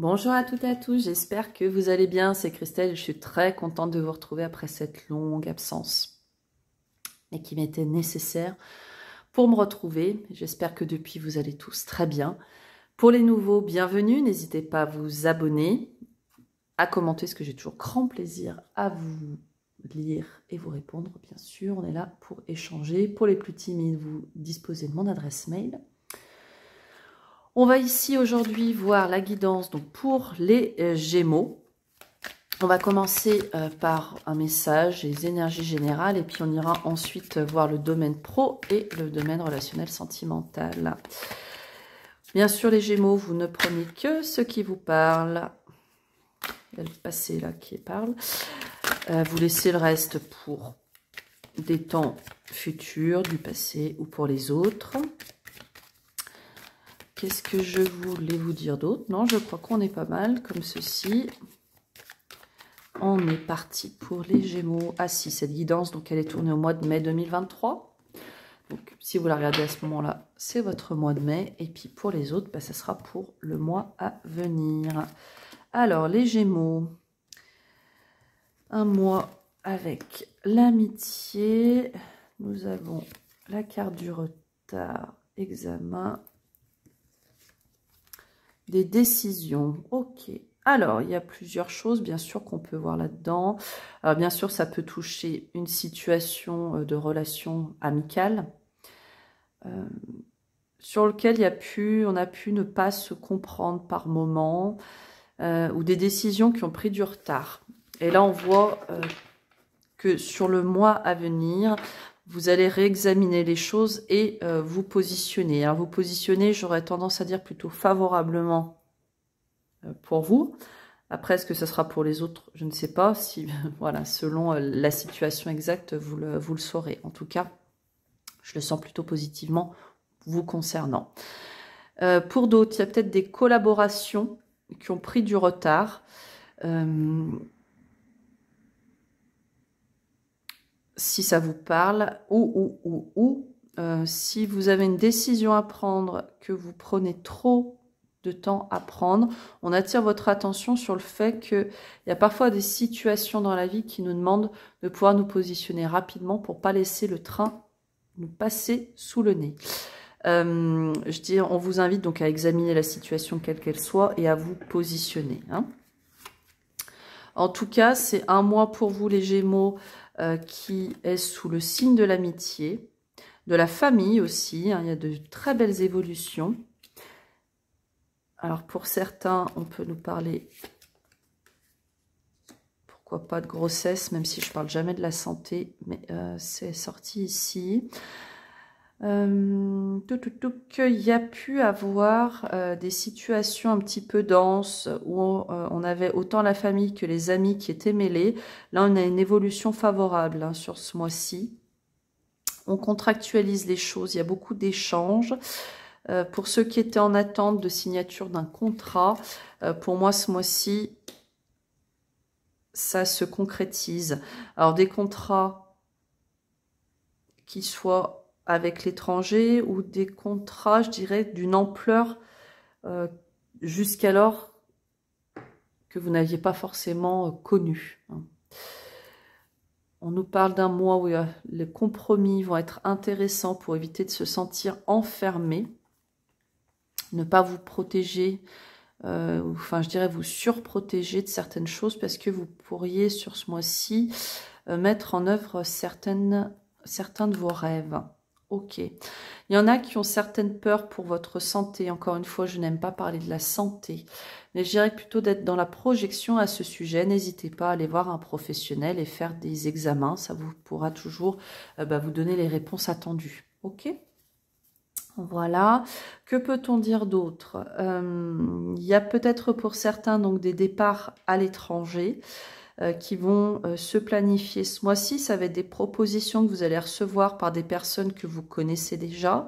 Bonjour à toutes et à tous, j'espère que vous allez bien, c'est Christelle, je suis très contente de vous retrouver après cette longue absence, mais qui m'était nécessaire pour me retrouver. J'espère que depuis vous allez tous très bien. Pour les nouveaux, bienvenue, n'hésitez pas à vous abonner, à commenter, parce que j'ai toujours grand plaisir à vous lire et vous répondre, bien sûr, on est là pour échanger. Pour les plus timides, vous disposez de mon adresse mail. On va ici aujourd'hui voir la guidance donc pour les Gémeaux. On va commencer par un message, les énergies générales, et puis on ira ensuite voir le domaine pro et le domaine relationnel sentimental. Bien sûr, les Gémeaux, vous ne prenez que ce qui vous parle. Il y a le passé là qui parle. Vous laissez le reste pour des temps futurs, du passé ou pour les autres. Qu'est-ce que je voulais vous dire d'autre? Non, je crois qu'on est pas mal comme ceci. On est parti pour les Gémeaux. Ah si, cette guidance, donc elle est tournée au mois de mai 2023. Donc si vous la regardez à ce moment-là, c'est votre mois de mai. Et puis pour les autres, ça sera pour le mois à venir. Alors les Gémeaux, un mois avec l'amitié. Nous avons la carte du retard, examen. Des décisions, ok. Alors, il y a plusieurs choses, bien sûr, qu'on peut voir là-dedans. Alors, bien sûr, ça peut toucher une situation de relation amicale sur lequel on a pu ne pas se comprendre par moment ou des décisions qui ont pris du retard. Et là, on voit que sur le mois à venir, vous allez réexaminer les choses et vous positionner. Alors, vous positionnez, j'aurais tendance à dire plutôt favorablement pour vous. Après, est-ce que ce sera pour les autres? Je ne sais pas. Si, voilà, selon la situation exacte, vous le saurez. En tout cas, je le sens plutôt positivement vous concernant. Pour d'autres, il y a peut-être des collaborations qui ont pris du retard. Si ça vous parle, si vous avez une décision à prendre, que vous prenez trop de temps à prendre, on attire votre attention sur le fait qu'il y a parfois des situations dans la vie qui nous demandent de pouvoir nous positionner rapidement pour ne pas laisser le train nous passer sous le nez. On vous invite donc à examiner la situation quelle qu'elle soit et à vous positionner. Hein. En tout cas, c'est un mois pour vous les Gémeaux qui est sous le signe de l'amitié, de la famille aussi. Hein, il y a de très belles évolutions. Alors pour certains, on peut nous parler, pourquoi pas de grossesse, même si je ne parle jamais de la santé, mais c'est sorti ici. Qu'il y a pu avoir des situations un petit peu denses où on avait autant la famille que les amis qui étaient mêlés. Là, on a une évolution favorable hein, sur ce mois-ci. On contractualise les choses, il y a beaucoup d'échanges. Pour ceux qui étaient en attente de signature d'un contrat, pour moi ce mois-ci, ça se concrétise. Alors des contrats qui soient avec l'étranger ou des contrats, je dirais, d'une ampleur jusqu'alors que vous n'aviez pas forcément connu. On nous parle d'un mois où les compromis vont être intéressants pour éviter de se sentir enfermé. Ne pas vous protéger, enfin je dirais vous surprotéger de certaines choses parce que vous pourriez sur ce mois-ci mettre en œuvre certains de vos rêves. Ok. Il y en a qui ont certaines peurs pour votre santé. Encore une fois, je n'aime pas parler de la santé, mais je dirais plutôt d'être dans la projection à ce sujet. N'hésitez pas à aller voir un professionnel et faire des examens. Ça vous pourra toujours vous donner les réponses attendues. Ok ? Voilà, que peut-on dire d'autre? Il y a peut-être pour certains donc des départs à l'étranger qui vont se planifier ce mois-ci. Ça va être des propositions que vous allez recevoir par des personnes que vous connaissez déjà.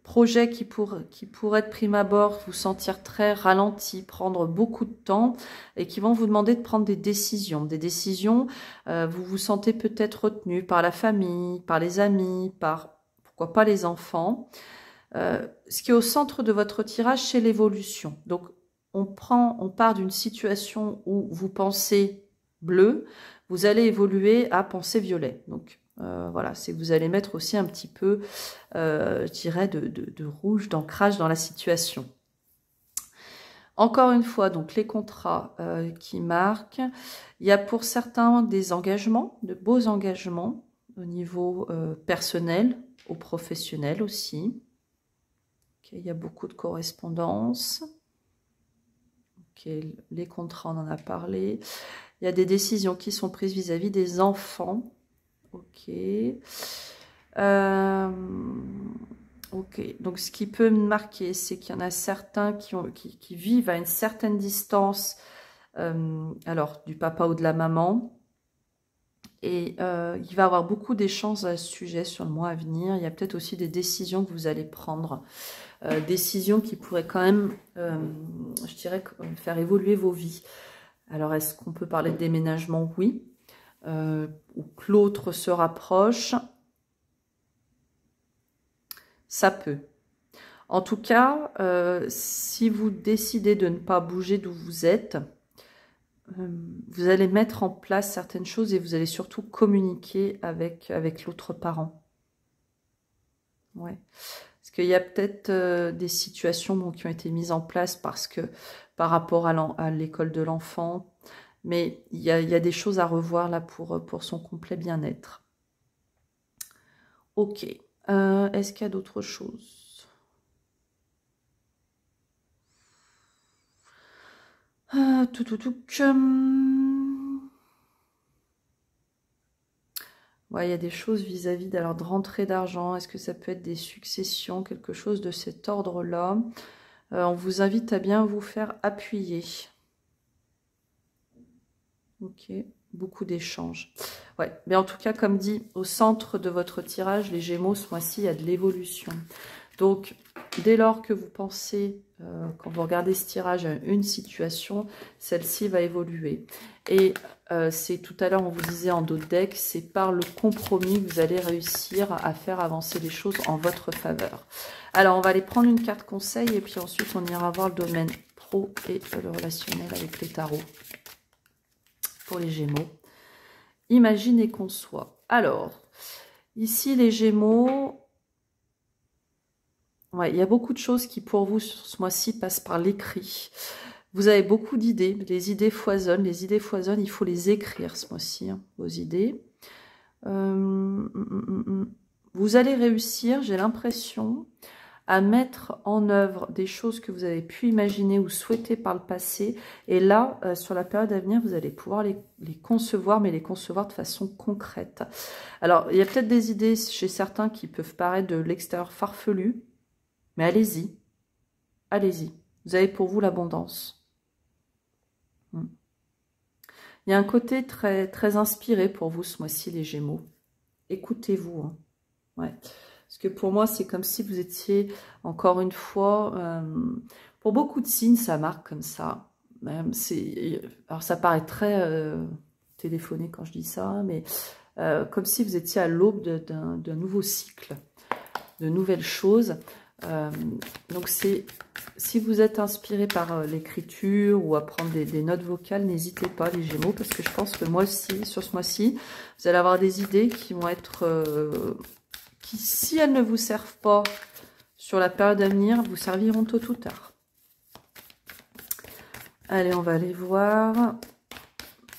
Projets qui pourraient de prime abord vous sentir très ralenti, prendre beaucoup de temps et qui vont vous demander de prendre des décisions. Des décisions, vous vous sentez peut-être retenu par la famille, par les amis, par pourquoi pas les enfants. Ce qui est au centre de votre tirage, c'est l'évolution. Donc, on part d'une situation où vous pensez bleu, vous allez évoluer à penser violet. Donc, voilà, c'est que vous allez mettre aussi un petit peu, je dirais, de rouge, d'ancrage dans la situation. Encore une fois, donc les contrats qui marquent. Il y a pour certains des engagements, de beaux engagements au niveau personnel, au professionnel aussi. Okay, il y a beaucoup de correspondances. Okay, les contrats, on en a parlé. Il y a des décisions qui sont prises vis-à-vis des enfants. Ok. Ok. Donc, ce qui peut me marquer, c'est qu'il y en a certains qui vivent à une certaine distance, alors du papa ou de la maman. Et il va y avoir beaucoup d'échanges à ce sujet sur le mois à venir. Il y a peut-être aussi des décisions que vous allez prendre. Décisions qui pourraient quand même, je dirais, faire évoluer vos vies. Alors, est-ce qu'on peut parler de déménagement? Oui. Ou que l'autre se rapproche. Ça peut. En tout cas, si vous décidez de ne pas bouger d'où vous êtes, vous allez mettre en place certaines choses et vous allez surtout communiquer avec l'autre parent. Ouais. Parce qu'il y a peut-être des situations qui ont été mises en place par rapport à l'école de l'enfant, mais il y a des choses à revoir là pour son complet bien-être. Ok. Est-ce qu'il y a d'autres choses? Ouais, il y a des choses vis-à-vis de rentrée d'argent. Est-ce que ça peut être des successions, quelque chose de cet ordre-là? On vous invite à bien vous faire appuyer. Ok, beaucoup d'échanges. Ouais, mais en tout cas, comme dit, au centre de votre tirage, les Gémeaux, ce mois-ci, il y a de l'évolution. Donc, dès lors que vous pensez, quand vous regardez ce tirage, à une situation, celle-ci va évoluer. Et c'est tout à l'heure, on vous disait en dos de deck, c'est par le compromis que vous allez réussir à faire avancer les choses en votre faveur. Alors, on va aller prendre une carte conseil et puis ensuite, on ira voir le domaine pro et le relationnel avec les tarots. Pour les Gémeaux. Imagine et conçois. Alors, ici, les Gémeaux, ouais, il y a beaucoup de choses qui, pour vous, sur ce mois-ci, passent par l'écrit. Vous avez beaucoup d'idées. Les idées foisonnent. Les idées foisonnent. Il faut les écrire ce mois-ci, hein, vos idées. Vous allez réussir, j'ai l'impression, à mettre en œuvre des choses que vous avez pu imaginer ou souhaiter par le passé. Et là, sur la période à venir, vous allez pouvoir les concevoir, mais les concevoir de façon concrète. Alors, il y a peut-être des idées chez certains qui peuvent paraître de l'extérieur farfelues, mais allez-y. Allez-y. Vous avez pour vous l'abondance. Il y a un côté très, très inspiré pour vous ce mois-ci, les Gémeaux. Écoutez-vous. Hein. Ouais. Parce que pour moi, c'est comme si vous étiez, encore une fois, pour beaucoup de signes, ça marque comme ça. Alors, ça paraît très téléphoné quand je dis ça, mais comme si vous étiez à l'aube d'un nouveau cycle, de nouvelles choses. Donc, si vous êtes inspiré par l'écriture ou à prendre des notes vocales, n'hésitez pas, les Gémeaux, parce que je pense que moi aussi, sur ce mois-ci, vous allez avoir des idées qui vont être... qui, si elles ne vous servent pas sur la période à venir, vous serviront tôt ou tard. Allez, on va aller voir.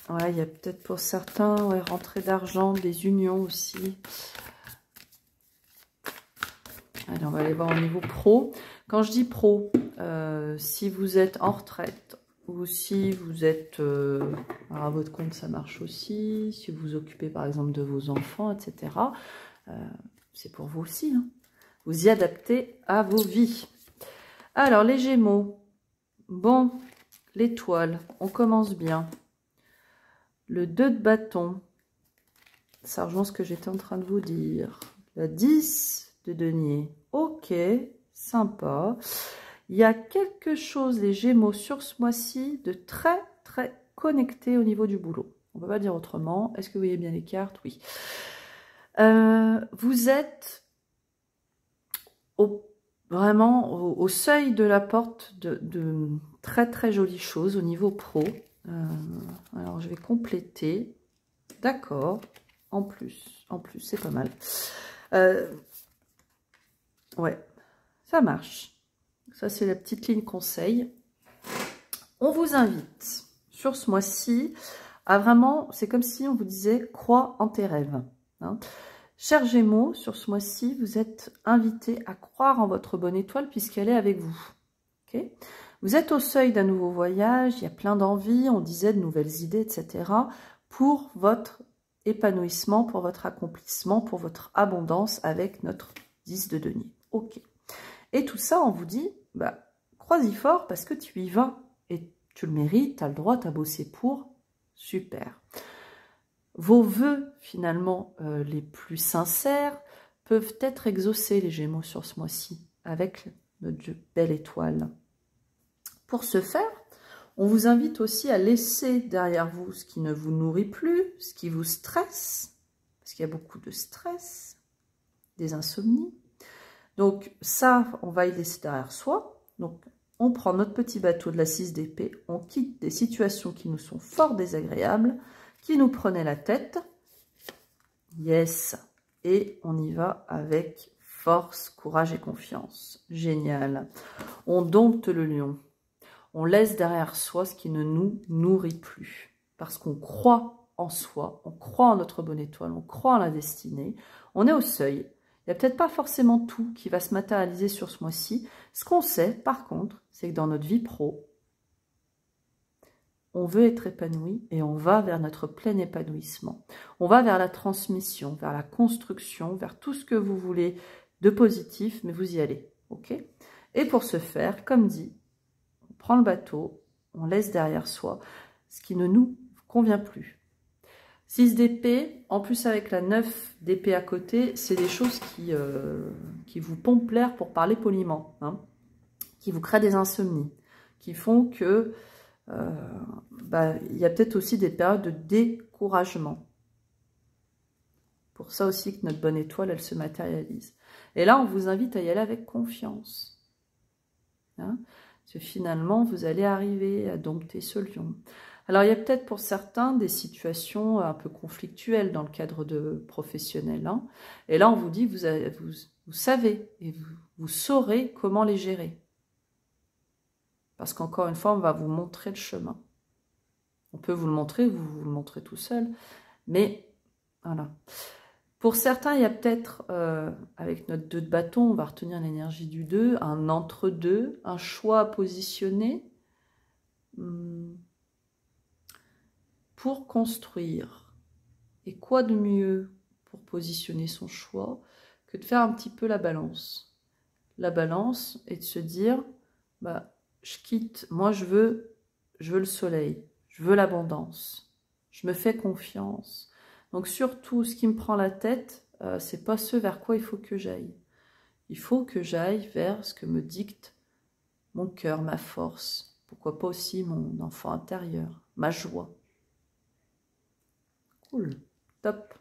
Ouais, il y a peut-être pour certains, ouais, rentrée d'argent, des unions aussi. Allez, on va aller voir au niveau pro. Quand je dis pro, si vous êtes en retraite ou si vous êtes à votre compte, ça marche aussi. Si vous vous occupez par exemple de vos enfants, etc., c'est pour vous aussi. Hein. Vous y adaptez à vos vies. Alors, les Gémeaux. Bon, l'étoile, on commence bien. Le 2 de bâton. Ça rejoint ce que j'étais en train de vous dire. Le 10 de denier. Ok, sympa. Il y a quelque chose, les Gémeaux, sur ce mois-ci, de très, très connecté au niveau du boulot. On ne peut pas dire autrement. Est-ce que vous voyez bien les cartes? Oui. Vous êtes vraiment au seuil de la porte de très très jolies choses au niveau pro. Alors je vais compléter. D'accord. En plus, c'est pas mal. Ouais, ça marche. Ça, c'est la petite ligne conseil. On vous invite sur ce mois-ci à vraiment, c'est comme si on vous disait, crois en tes rêves. Hein. Chers Gémeaux, sur ce mois-ci, vous êtes invités à croire en votre bonne étoile puisqu'elle est avec vous. Okay, vous êtes au seuil d'un nouveau voyage, il y a plein d'envies, on disait de nouvelles idées, etc. pour votre épanouissement, pour votre accomplissement, pour votre abondance avec notre 10 de denier. Ok. Et tout ça, on vous dit, bah, crois-y fort parce que tu y vas et tu le mérites, tu as le droit, tu as bossé pour. Super. Vos vœux, finalement, les plus sincères, peuvent être exaucés, les Gémeaux, sur ce mois-ci, avec notre belle étoile. Pour ce faire, on vous invite aussi à laisser derrière vous ce qui ne vous nourrit plus, ce qui vous stresse, parce qu'il y a beaucoup de stress, des insomnies. Donc ça, on va y laisser derrière soi. Donc on prend notre petit bateau de la 6 d'épée, on quitte des situations qui nous sont fort désagréables, qui nous prenaient la tête. Yes. Et on y va avec force, courage et confiance. Génial. On dompte le lion. On laisse derrière soi ce qui ne nous nourrit plus. Parce qu'on croit en soi, on croit en notre bonne étoile, on croit en la destinée. On est au seuil. Il n'y a peut-être pas forcément tout qui va se matérialiser sur ce mois-ci. Ce qu'on sait, par contre, c'est que dans notre vie pro, on veut être épanoui et on va vers notre plein épanouissement. On va vers la transmission, vers la construction, vers tout ce que vous voulez de positif, mais vous y allez. Ok ? Et pour ce faire, comme dit, on prend le bateau, on laisse derrière soi ce qui ne nous convient plus. 6 d'épée, en plus avec la 9 d'épée à côté, c'est des choses qui vous pompent l'air pour parler poliment, hein, qui vous créent des insomnies, qui font que il y a peut-être aussi des périodes de découragement. Pour ça aussi que notre bonne étoile, elle se matérialise. Et là, on vous invite à y aller avec confiance. Hein, parce que finalement, vous allez arriver à dompter ce lion. Alors, il y a peut-être pour certains des situations un peu conflictuelles dans le cadre de professionnels. Hein, et là, on vous dit, vous savez et vous saurez comment les gérer. Parce qu'encore une fois, on va vous montrer le chemin. On peut vous le montrer, vous le montrez tout seul. Mais, voilà. Pour certains, il y a peut-être, avec notre 2 de bâton, on va retenir l'énergie du 2, un entre-deux, un choix à positionner pour construire. Et quoi de mieux pour positionner son choix que de faire un petit peu la balance. La balance est de se dire, bah, je quitte, moi je veux le soleil, je veux l'abondance, je me fais confiance. Donc surtout, ce qui me prend la tête, c'est pas ce vers quoi il faut que j'aille. Il faut que j'aille vers ce que me dicte mon cœur, ma force, pourquoi pas aussi mon enfant intérieur, ma joie. Cool, top.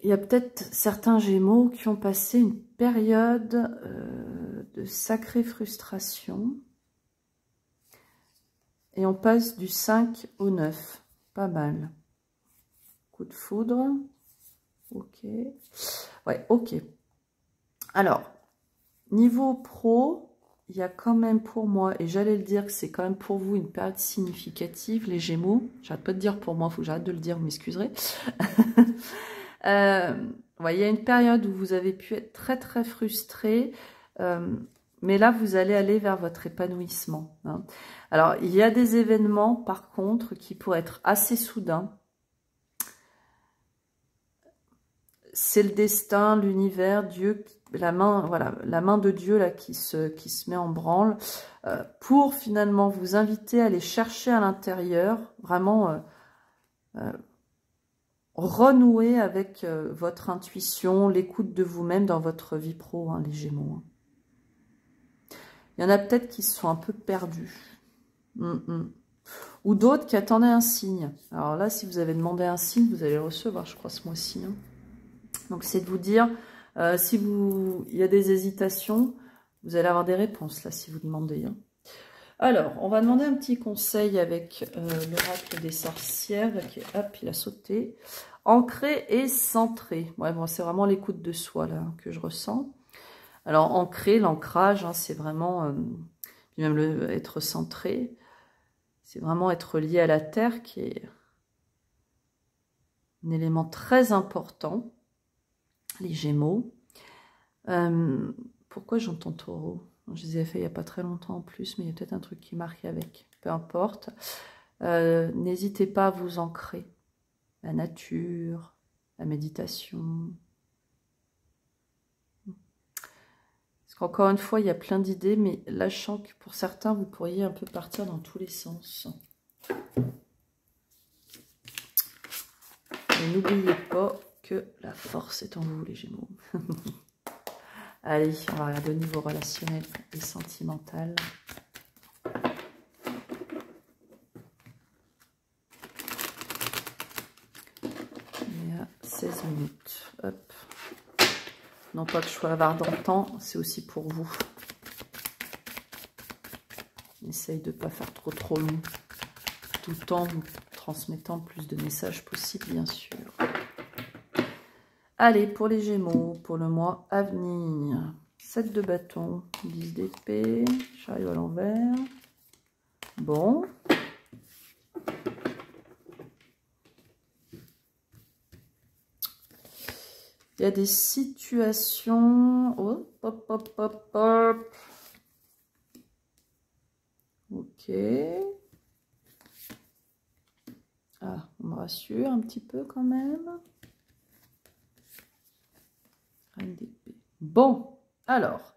Il y a peut-être certains Gémeaux qui ont passé une période de sacrée frustration. Et on passe du 5 au 9. Pas mal. Coup de foudre. Ok. Ouais, ok. Alors, niveau pro, il y a quand même pour moi, et j'allais le dire que c'est quand même pour vous une période significative, les Gémeaux. J'arrête pas de dire pour moi, il faut que j'arrête de le dire, vous m'excuserez. Ouais, il y a une période où vous avez pu être très très frustré, mais là vous allez aller vers votre épanouissement. Hein. Alors il y a des événements par contre qui pourraient être assez soudains. C'est le destin, l'univers, Dieu, la main, voilà, la main de Dieu là qui se met en branle pour finalement vous inviter à aller chercher à l'intérieur, vraiment renouer avec votre intuition, l'écoute de vous-même dans votre vie pro, hein, les Gémeaux. Hein. Il y en a peut-être qui se sont un peu perdus. Ou d'autres qui attendaient un signe. Alors là, si vous avez demandé un signe, vous allez le recevoir, je crois, ce mois-ci. Hein. Donc c'est de vous dire, si il y a des hésitations, vous allez avoir des réponses là si vous demandez. Hein. Alors, on va demander un petit conseil avec l'oracle des sorcières. Qui, hop, il a sauté. Ancré et centré. Ouais, bon, c'est vraiment l'écoute de soi là que je ressens. Alors, ancré, l'ancrage, hein, c'est vraiment, puis même être centré, c'est vraiment être lié à la terre qui est un élément très important. Les Gémeaux. Pourquoi j'entends Taureau? Je les ai fait il n'y a pas très longtemps en plus, mais il y a peut-être un truc qui marque avec. Peu importe. N'hésitez pas à vous ancrer. La nature, la méditation. Parce qu'encore une fois, il y a plein d'idées, mais là, je sens que pour certains, vous pourriez un peu partir dans tous les sens. Et n'oubliez pas que la force est en vous, les Gémeaux. Allez, on va regarder au niveau relationnel et sentimental. Il y a 16 minutes. Hop. Non pas que je sois avare dans le temps, c'est aussi pour vous. Essaye de ne pas faire trop long, tout le temps vous transmettant le plus de messages possible, bien sûr. Allez, pour les Gémeaux, pour le mois à venir. 7 de bâton, 10 d'épée, j'arrive à l'envers. Bon. Il y a des situations... Oh, hop, hop, hop, hop. Ok. Ah, on me rassure un petit peu quand même. Reine d'épée. Bon, alors.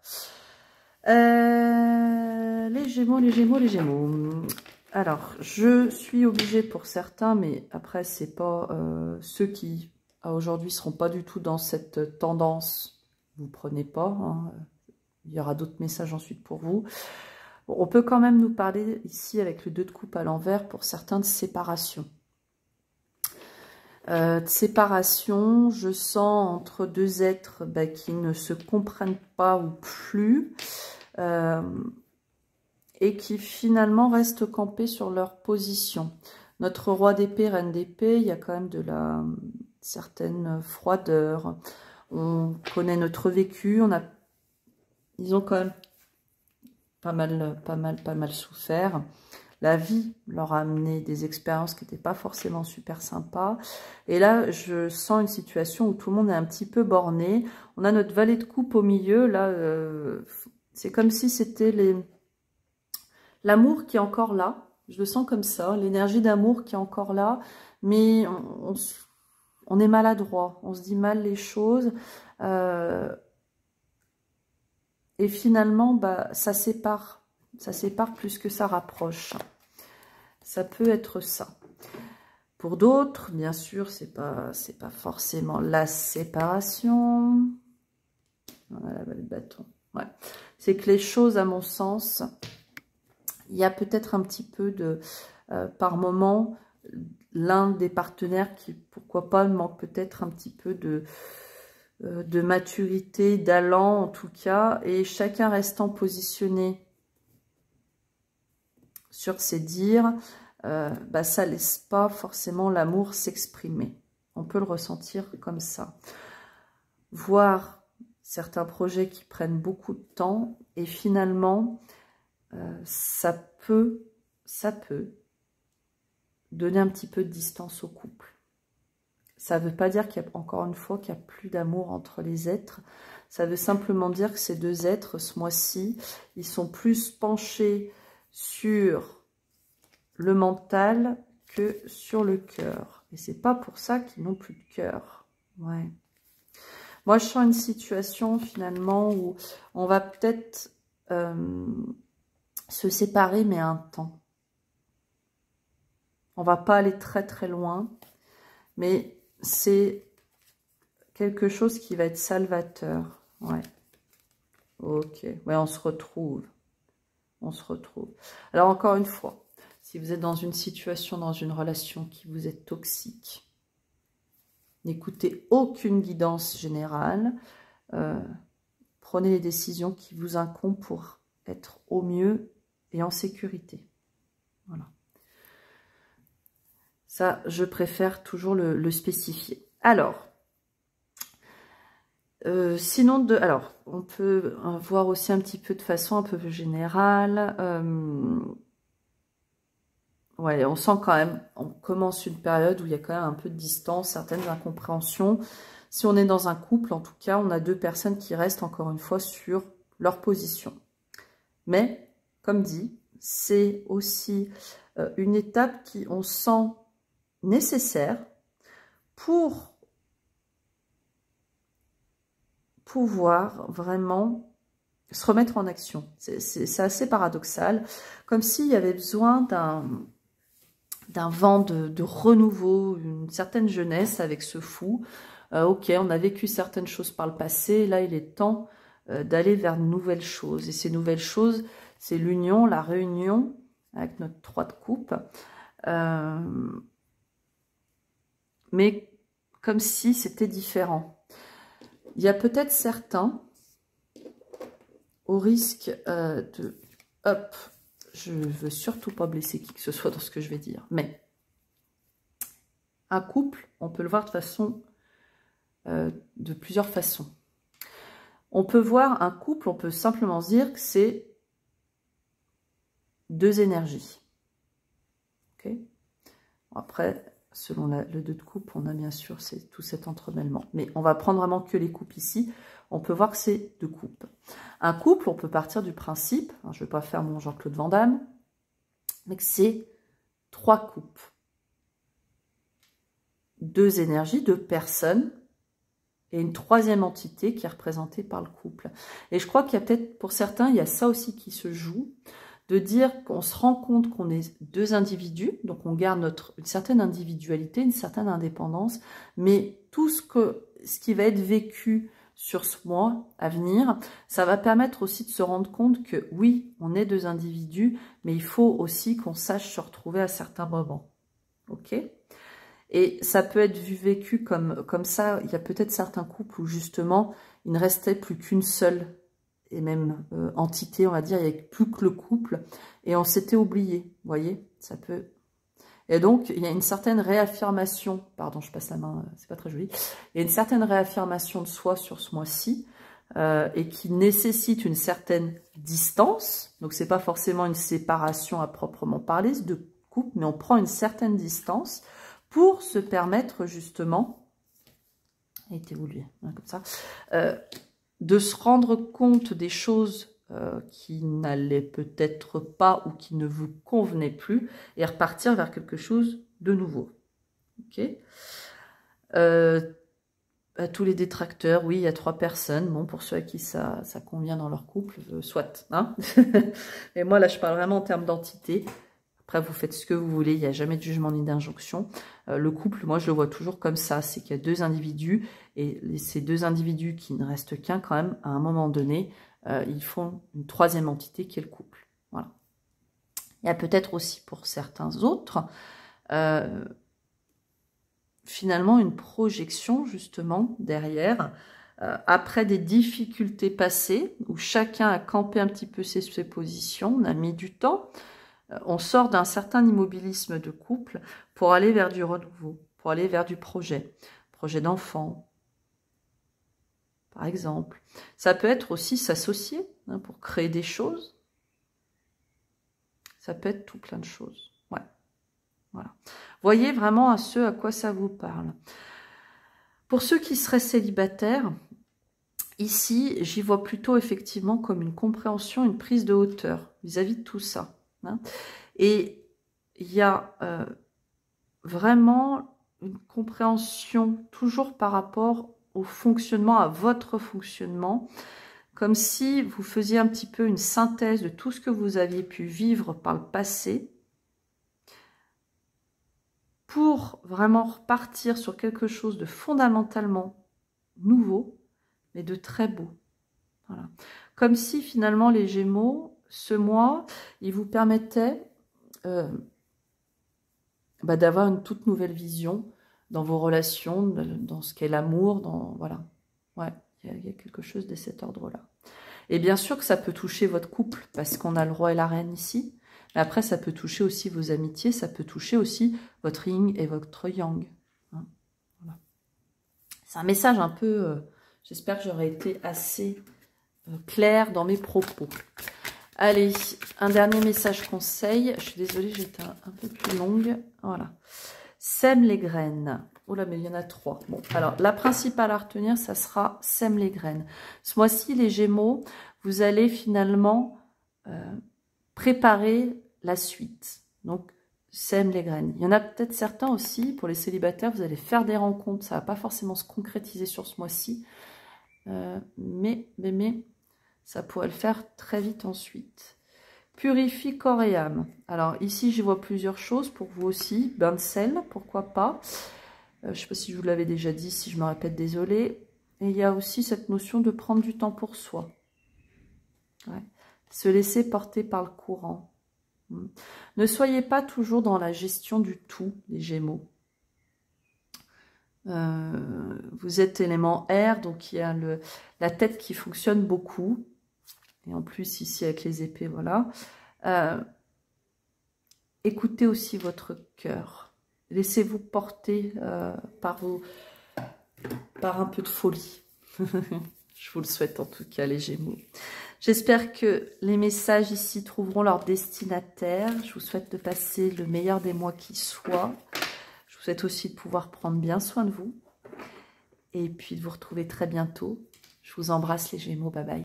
Les Gémeaux, les Gémeaux, les Gémeaux. Alors, je suis obligée pour certains, mais après, c'est pas ceux qui... aujourd'hui, ne seront pas du tout dans cette tendance. Vous prenez pas. Hein. Il y aura d'autres messages ensuite pour vous. Bon, on peut quand même nous parler ici avec le 2 de coupe à l'envers pour certains de séparation. De séparation, je sens entre deux êtres qui ne se comprennent pas ou plus et qui finalement restent campés sur leur position. Notre roi d'épée, reine d'épée, il y a quand même de la certaine froideur. On connaît notre vécu, ils ont quand même pas mal souffert. La vie leur a amené des expériences qui n'étaient pas forcément super sympas. Et là, je sens une situation où tout le monde est un petit peu borné. On a notre valet de coupe au milieu. Là, c'est comme si c'était l'amour qui est encore là. Je le sens comme ça, l'énergie d'amour qui est encore là. Mais on est maladroit, on se dit mal les choses. Et finalement, ça sépare plus que ça rapproche. Ça peut être ça. Pour d'autres, bien sûr, c'est pas forcément la séparation. Voilà, le bâton. Ouais. C'est que les choses, à mon sens, il y a peut-être un petit peu de, par moment, l'un des partenaires qui, pourquoi pas, manque peut-être un petit peu de maturité, d'allant en tout cas, et chacun restant positionné sur ses dires, ça laisse pas forcément l'amour s'exprimer. On peut le ressentir comme ça. Voir certains projets qui prennent beaucoup de temps et finalement, ça peut donner un petit peu de distance au couple. Ça ne veut pas dire qu'il y a, encore une fois, qu'il n'y a plus d'amour entre les êtres. Ça veut simplement dire que ces deux êtres, ce mois-ci, ils sont plus penchés sur le mental que sur le cœur. Et c'est pas pour ça qu'ils n'ont plus de cœur. Ouais. Moi, je sens une situation finalement où on va peut-être se séparer, mais un temps. On va pas aller très très loin, mais c'est quelque chose qui va être salvateur. Ouais. Ok. Ouais, on se retrouve. On se retrouve. Alors, encore une fois, si vous êtes dans une situation, dans une relation qui vous est toxique, N'écoutez aucune guidance générale. Prenez les décisions qui vous incombent pour être au mieux et en sécurité. Voilà. Ça, je préfère toujours le spécifier. Alors, sinon, alors, on peut voir aussi un petit peu de façon un peu plus générale. Ouais, on sent quand même, on commence une période où il y a quand même un peu de distance, certaines incompréhensions. Si on est dans un couple, en tout cas, on a deux personnes qui restent encore une fois sur leur position. Mais, comme dit, c'est aussi une étape qui, on sent nécessaire pour pouvoir vraiment se remettre en action. C'est assez paradoxal, comme s'il y avait besoin d'un vent de renouveau, une certaine jeunesse avec ce fou. Ok, on a vécu certaines choses par le passé, là il est temps d'aller vers de nouvelles choses. Et ces nouvelles choses, c'est l'union, la réunion avec notre 3 de coupe. Mais comme si c'était différent. Il y a peut-être certains, au risque de... Hop, je ne veux surtout pas blesser qui que ce soit dans ce que je vais dire, mais un couple, on peut le voir de plusieurs façons. On peut voir un couple, on peut simplement se dire que c'est deux énergies. Okay. Après, selon le 2 de coupe, on a bien sûr tout cet entremêlement. Mais on va prendre vraiment que les coupes ici. On peut voir que c'est 2 coupes. Un couple, on peut partir du principe, hein, je ne vais pas faire mon Jean-Claude Van Damme, mais que c'est 3 coupes. 2 énergies, 2 personnes, et une 3e entité qui est représentée par le couple. Et je crois qu'il y a peut-être, pour certains, il y a ça aussi qui se joue, de dire qu'on se rend compte qu'on est 2 individus, donc on garde une certaine individualité, une certaine indépendance, mais tout ce qui va être vécu sur ce mois à venir, ça va permettre aussi de se rendre compte que oui, on est 2 individus, mais il faut aussi qu'on sache se retrouver à certains moments. Ok ? Et ça peut être vécu comme ça. Il y a peut-être certains couples où justement, il ne restait plus qu'une seule et même entité, on va dire, il n'y avait plus que le couple, et on s'était oublié, vous voyez, ça peut... Et donc, il y a une certaine réaffirmation, pardon, je passe la main, c'est pas très joli, il y a une certaine réaffirmation de soi sur ce mois-ci, et qui nécessite une certaine distance, donc c'est pas forcément une séparation à proprement parler de couple, mais on prend une certaine distance pour se permettre justement, il est évolué, hein, comme ça, de se rendre compte des choses qui n'allaient peut-être pas ou qui ne vous convenaient plus et repartir vers quelque chose de nouveau. Ok. À tous les détracteurs, oui, il y a 3 personnes. Bon, pour ceux à qui ça convient dans leur couple, soit. Hein. Et moi, là, je parle vraiment en termes d'entité. Après, vous faites ce que vous voulez, il n'y a jamais de jugement ni d'injonction. Le couple, moi, je le vois toujours comme ça, c'est qu'il y a 2 individus, et ces 2 individus qui ne restent qu'un quand même, à un moment donné, ils font une 3e entité qui est le couple. Voilà. Il y a peut-être aussi pour certains autres, finalement, une projection, justement, derrière, après des difficultés passées, où chacun a campé un petit peu ses positions, on a mis du temps, on sort d'un certain immobilisme de couple pour aller vers du renouveau, pour aller vers du projet d'enfant, par exemple. Ça peut être aussi s'associer hein, pour créer des choses. Ça peut être tout plein de choses. Ouais. Voilà. Voyez vraiment à ce à quoi ça vous parle. Pour ceux qui seraient célibataires, ici, j'y vois plutôt effectivement comme une compréhension, une prise de hauteur vis-à-vis de tout ça. Hein. Et il y a vraiment une compréhension toujours par rapport au fonctionnement, à votre fonctionnement, comme si vous faisiez un petit peu une synthèse de tout ce que vous aviez pu vivre par le passé, pour vraiment repartir sur quelque chose de fondamentalement nouveau, mais de très beau. Voilà. Comme si finalement les Gémeaux, ce mois, il vous permettait d'avoir une toute nouvelle vision dans vos relations, dans ce qu'est l'amour, voilà. Ouais, il y a quelque chose de cet ordre-là. Et bien sûr que ça peut toucher votre couple, parce qu'on a le roi et la reine ici. Mais après, ça peut toucher aussi vos amitiés, ça peut toucher aussi votre yin et votre yang. Hein, voilà. C'est un message un peu... J'espère que j'aurai été assez claire dans mes propos. Allez, un dernier message conseil. Je suis désolée, j'étais un peu plus longue. Voilà. Sème les graines. Oh là, mais il y en a 3. Bon, alors, la principale à retenir, ça sera sème les graines. Ce mois-ci, les Gémeaux, vous allez finalement préparer la suite. Donc, sème les graines. Il y en a peut-être certains aussi, pour les célibataires, vous allez faire des rencontres. Ça ne va pas forcément se concrétiser sur ce mois-ci. Mais, ça pourrait le faire très vite ensuite. Purifie corps et âme. Alors ici, j'y vois plusieurs choses pour vous aussi. Bain de sel, pourquoi pas. Je ne sais pas si je vous l'avais déjà dit, si je me répète, désolée. Et il y a aussi cette notion de prendre du temps pour soi. Ouais. Se laisser porter par le courant. Ne soyez pas toujours dans la gestion du tout, les Gémeaux. Vous êtes élément air, donc il y a la tête qui fonctionne beaucoup. Et en plus, ici, avec les épées, voilà. Écoutez aussi votre cœur. Laissez-vous porter par un peu de folie. Je vous le souhaite en tout cas, les Gémeaux. J'espère que les messages ici trouveront leur destinataire. Je vous souhaite de passer le meilleur des mois qui soit. Je vous souhaite aussi de pouvoir prendre bien soin de vous. Et puis de vous retrouver très bientôt. Je vous embrasse, les Gémeaux. Bye bye.